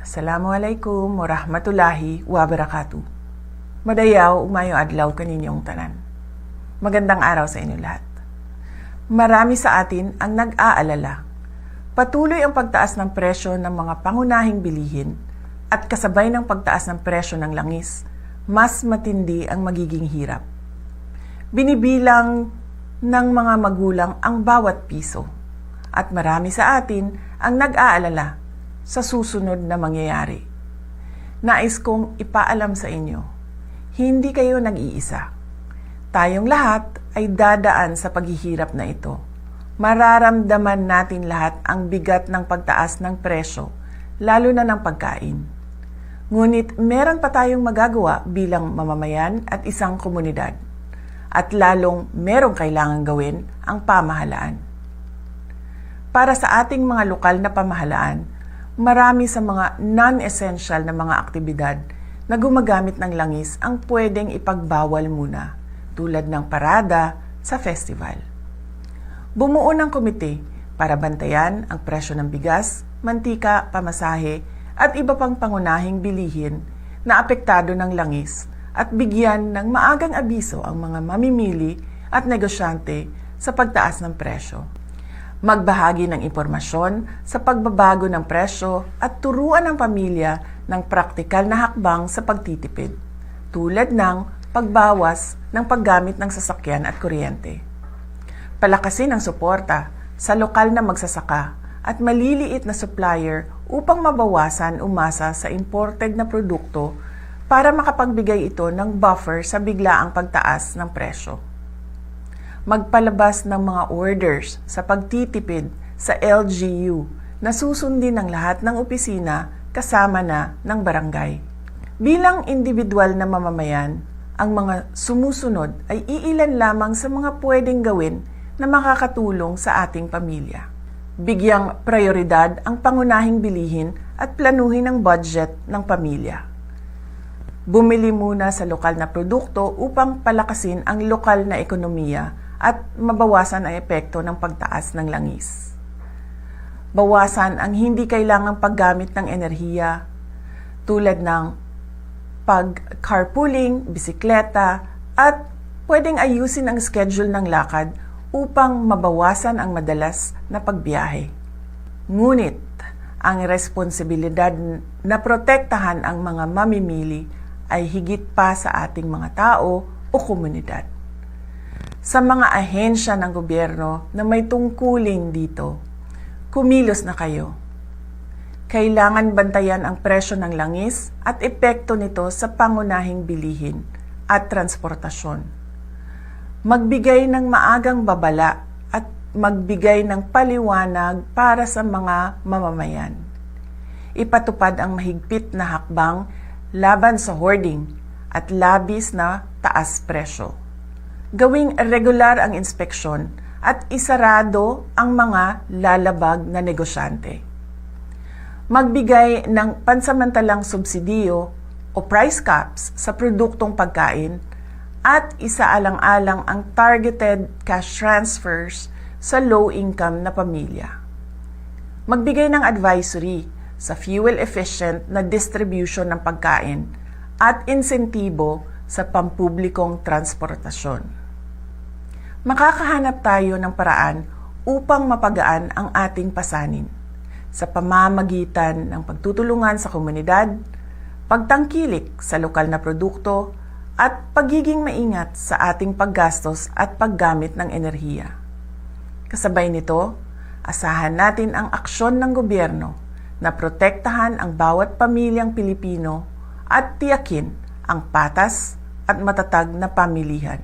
Assalamualaikum warahmatullahi wabarakatuh. Madayaw, umayo adlaw kaninyong tanan. Magandang araw sa inyo lahat. Marami sa atin ang nag-aalala. Patuloy ang pagtaas ng presyo ng mga pangunahing bilihin at kasabay ng pagtaas ng presyo ng langis, mas matindi ang magiging hirap. Binibilang ng mga magulang ang bawat piso at marami sa atin ang nag-aalala sa susunod na mangyayari. Nais kong ipaalam sa inyo, hindi kayo nag-iisa. Tayong lahat ay dadaan sa paghihirap na ito. Mararamdaman natin lahat ang bigat ng pagtaas ng presyo, lalo na ng pagkain. Ngunit meron pa tayong magagawa bilang mamamayan at isang komunidad. At lalong merong kailangang gawin ang pamahalaan. Para sa ating mga lokal na pamahalaan, marami sa mga non-essential na mga aktibidad na gumagamit ng langis ang pwedeng ipagbawal muna, tulad ng parada sa festival. Bumuo ng komite para bantayan ang presyo ng bigas, mantika, pamasahe at iba pang pangunahing bilihin na apektado ng langis at bigyan ng maagang abiso ang mga mamimili at negosyante sa pagtaas ng presyo. Magbahagi ng impormasyon sa pagbabago ng presyo at turuan ang pamilya ng praktikal na hakbang sa pagtitipid, tulad ng pagbawas ng paggamit ng sasakyan at kuryente. Palakasin ang suporta sa lokal na magsasaka at maliliit na supplier upang mabawasan umasa sa imported na produkto para makapagbigay ito ng buffer sa biglaang pagtaas ng presyo. Magpalabas ng mga orders sa pagtitipid sa LGU na susundin ng lahat ng opisina kasama na ng barangay. Bilang individual na mamamayan, ang mga sumusunod ay iilan lamang sa mga pwedeng gawin na makakatulong sa ating pamilya. Bigyang prioridad ang pangunahing bilihin at planuhin ang budget ng pamilya. Bumili muna sa lokal na produkto upang palakasin ang lokal na ekonomiya at mabawasan ang epekto ng pagtaas ng langis. Bawasan ang hindi kailangang paggamit ng enerhiya tulad ng pag-carpooling, bisikleta at pwedeng ayusin ang schedule ng lakad upang mabawasan ang madalas na pagbiyahe. Ngunit ang responsibilidad na protektahan ang mga mamimili ay higit pa sa ating mga tao o komunidad. Sa mga ahensya ng gobyerno na may tungkulin dito, kumilos na kayo. Kailangan bantayan ang presyo ng langis at epekto nito sa pangunahing bilihin at transportasyon. Magbigay ng maagang babala at magbigay ng paliwanag para sa mga mamamayan. Ipatupad ang mahigpit na hakbang laban sa hoarding at labis na taas presyo. Gawing regular ang inspeksyon at isarado ang mga lalabag na negosyante. Magbigay ng pansamantalang subsidiyo o price caps sa produktong pagkain at isaalang-alang ang targeted cash transfers sa low-income na pamilya. Magbigay ng advisory sa fuel-efficient na distribution ng pagkain at insentibo sa pampublikong transportasyon. Makakahanap tayo ng paraan upang mapagaan ang ating pasanin sa pamamagitan ng pagtutulungan sa komunidad, pagtangkilik sa lokal na produkto, at pagiging maingat sa ating paggastos at paggamit ng enerhiya. Kasabay nito, asahan natin ang aksyon ng gobyerno na protektahan ang bawat pamilyang Pilipino at tiyakin ang patas at matatag na pamilihan.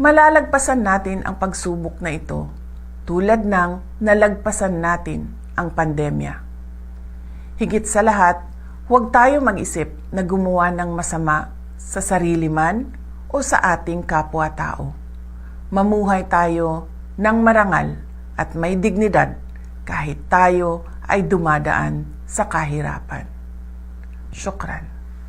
Malalagpasan natin ang pagsubok na ito tulad ng nalagpasan natin ang pandemya. Higit sa lahat, huwag tayo mag-isip na gumawa ng masama sa sarili man o sa ating kapwa-tao. Mamuhay tayo ng marangal at may dignidad kahit tayo ay dumadaan sa kahirapan. Syukran.